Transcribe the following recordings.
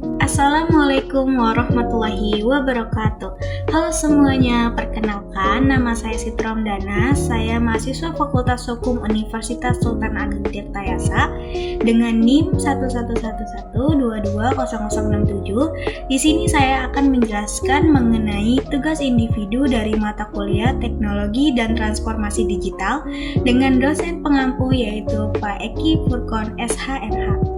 Assalamualaikum warahmatullahi wabarakatuh. Halo semuanya, perkenalkan nama saya Sitrom Dana. Saya mahasiswa Fakultas Hukum Universitas Sultan Ageng Tirtayasa dengan NIM 11112200067. Di sini saya akan menjelaskan mengenai tugas individu dari mata kuliah Teknologi dan Transformasi Digital dengan dosen pengampu yaitu Pak Eki Furkon SHMH.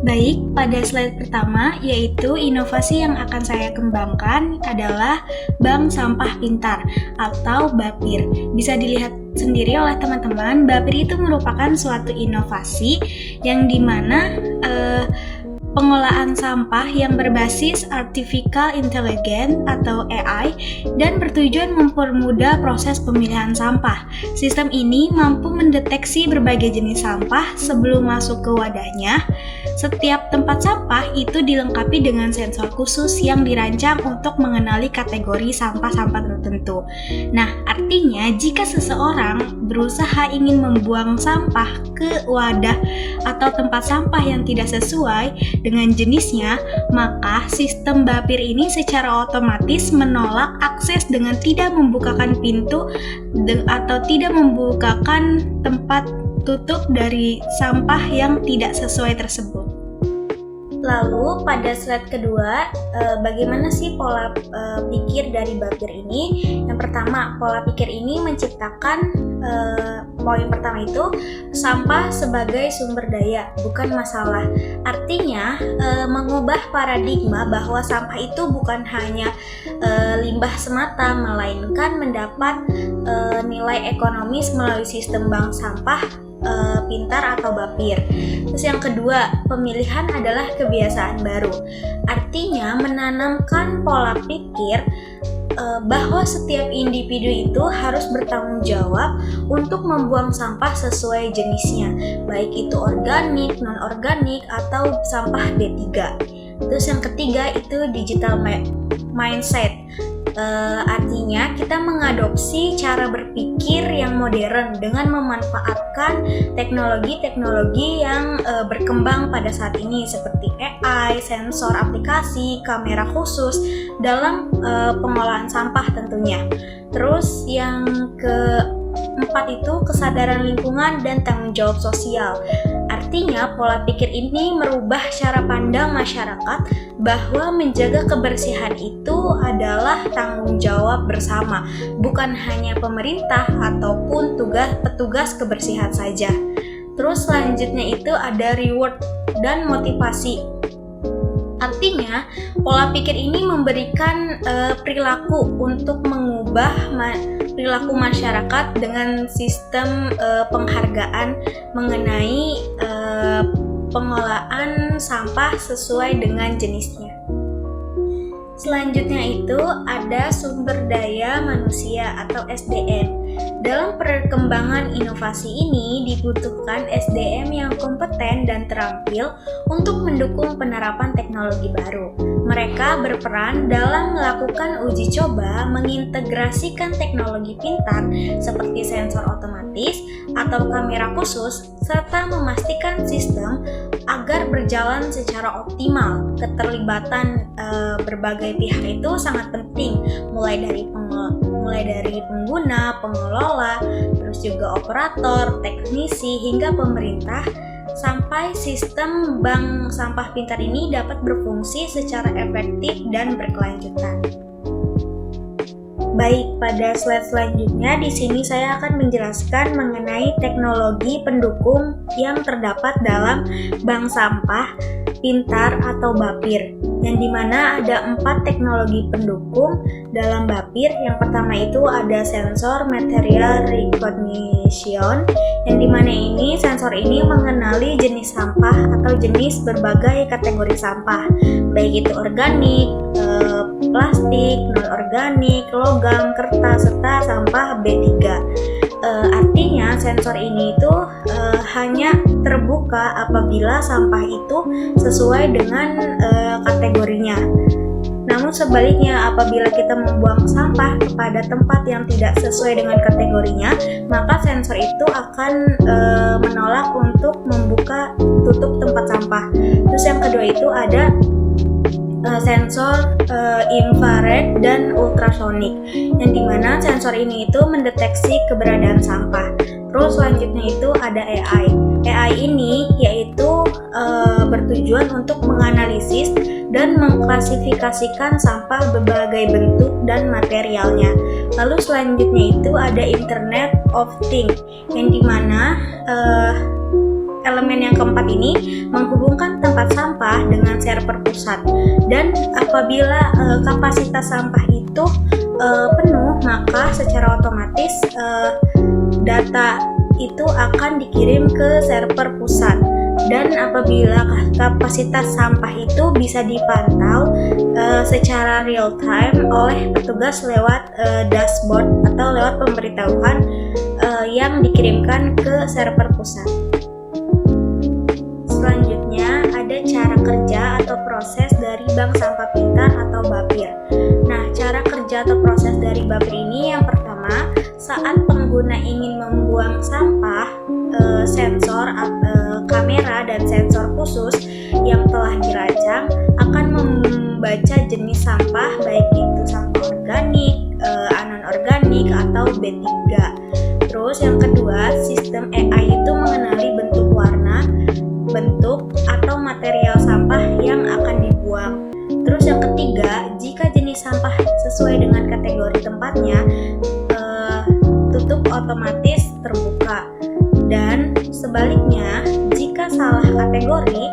Baik, pada slide pertama yaitu inovasi yang akan saya kembangkan adalah Bank Sampah Pintar atau BAPIR. Bisa dilihat sendiri oleh teman-teman, BAPIR itu merupakan suatu inovasi yang dimana pengolahan sampah yang berbasis Artificial Intelligence atau AI dan bertujuan mempermudah proses pemilihan sampah. Sistem ini mampu mendeteksi berbagai jenis sampah sebelum masuk ke wadahnya. Setiap tempat sampah itu dilengkapi dengan sensor khusus yang dirancang untuk mengenali kategori sampah-sampah tertentu. Nah, artinya jika seseorang berusaha ingin membuang sampah ke wadah atau tempat sampah yang tidak sesuai dengan jenisnya, maka sistem BAPIR ini secara otomatis menolak akses dengan tidak membukakan pintu atau tidak membukakan tempat tutup dari sampah yang tidak sesuai tersebut. Lalu pada slide kedua, bagaimana sih pola pikir dari BAPIR ini? Yang pertama, pola pikir ini menciptakan poin pertama itu sampah sebagai sumber daya, bukan masalah. Artinya mengubah paradigma bahwa sampah itu bukan hanya limbah semata, melainkan mendapat nilai ekonomis melalui sistem bank sampah pintar atau BAPIR. Terus yang kedua, pemilihan adalah kebiasaan baru. Artinya menanamkan pola pikir bahwa setiap individu itu harus bertanggung jawab untuk membuang sampah sesuai jenisnya, baik itu organik, non-organik, atau sampah B3. Terus yang ketiga itu digital mindset. Artinya kita mengadopsi cara berpikir yang modern dengan memanfaatkan teknologi-teknologi yang berkembang pada saat ini seperti AI, sensor, aplikasi, kamera khusus dalam pengolahan sampah tentunya. Terus yang keempat itu kesadaran lingkungan dan tanggung jawab sosial. Artinya pola pikir ini merubah cara pandang masyarakat bahwa menjaga kebersihan itu adalah tanggung jawab bersama, bukan hanya pemerintah ataupun petugas kebersihan saja. Terus selanjutnya itu ada reward dan motivasi. Artinya pola pikir ini memberikan perilaku untuk mengubah perilaku masyarakat dengan sistem penghargaan mengenai pengolahan sampah sesuai dengan jenisnya. Selanjutnya itu ada sumber daya manusia atau SDM. Dalam perkembangan inovasi ini dibutuhkan SDM yang kompeten dan terampil untuk mendukung penerapan teknologi baru. Mereka berperan dalam melakukan uji coba, mengintegrasikan teknologi pintar seperti sensor otomatis atau kamera khusus, serta memastikan sistem agar berjalan secara optimal. Keterlibatan berbagai pihak itu sangat penting, mulai dari pengguna, pengelola, terus juga operator, teknisi, hingga pemerintah, sampai sistem bank sampah pintar ini dapat berfungsi secara efektif dan berkelanjutan. Baik, pada slide selanjutnya di sini saya akan menjelaskan mengenai teknologi pendukung yang terdapat dalam bank sampah pintar atau BAPIR, yang dimana ada 4 teknologi pendukung dalam BAPIR. Yang pertama itu ada sensor material recognition, yang dimana ini sensor ini mengenali jenis sampah atau jenis berbagai kategori sampah, baik itu organik, plastik, non-organik, logam, kertas, serta sampah B3. Artinya sensor ini itu hanya terbuka apabila sampah itu sesuai dengan kategorinya. Namun sebaliknya, apabila kita membuang sampah kepada tempat yang tidak sesuai dengan kategorinya, maka sensor itu akan menolak untuk membuka tutup tempat sampah. Terus yang kedua itu ada sensor infrared dan ultrasonik, yang dimana sensor ini itu mendeteksi keberadaan sampah. Terus selanjutnya itu ada AI. AI ini yaitu bertujuan untuk menganalisis dan mengklasifikasikan sampah berbagai bentuk dan materialnya. Lalu selanjutnya itu ada Internet of Things, yang dimana elemen yang keempat ini menghubungkan tempat sampah dengan server pusat. Dan apabila kapasitas sampah itu penuh, maka secara otomatis data itu akan dikirim ke server pusat. Dan apabila kapasitas sampah itu bisa dipantau secara real time oleh petugas lewat dashboard atau lewat pemberitahuan yang dikirimkan ke server pusat. Selanjutnya ada cara kerja atau proses dari bank sampah pintar atau BAPIR. Nah, cara kerja atau proses dari BAPIR ini yang pertama, saat pengguna ingin membuang sampah, sensor, kamera dan sensor khusus yang telah dirancang akan membaca jenis sampah, baik itu sampah organik, anorganik atau B3. Terus yang kedua, sistem AI itu mengenali bentuk, warna, bentuk atau material sampah yang akan dibuang. Terus yang ketiga, jika jenis sampah sesuai dengan kategori tempatnya, tutup otomatis terbuka. Dan sebaliknya, jika salah kategori,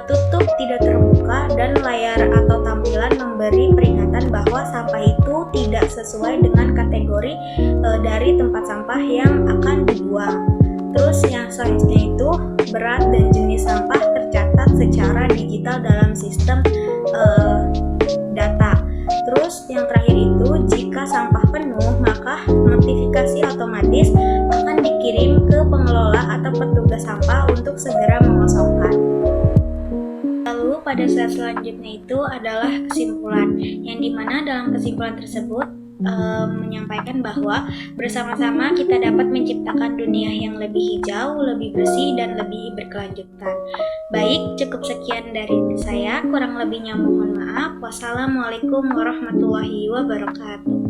tutup tidak terbuka dan layar atau tampilan memberi peringatan bahwa sampah itu tidak sesuai dengan kategori dari tempat sampah yang akan dibuang. Terus yang selanjutnya itu berat dan jenis sampah tercatat secara digital dalam sistem data. Terus yang terakhir itu jika sampah penuh, maka notifikasi otomatis akan dikirim ke pengelola atau petugas sampah untuk segera mengosongkan. Lalu pada slide selanjutnya itu adalah kesimpulan, yang dimana dalam kesimpulan tersebut menyampaikan bahwa bersama-sama kita dapat menciptakan dunia yang lebih hijau, lebih bersih, dan lebih berkelanjutan. Baik, cukup sekian dari saya. Kurang lebihnya mohon maaf. Wassalamualaikum warahmatullahi wabarakatuh.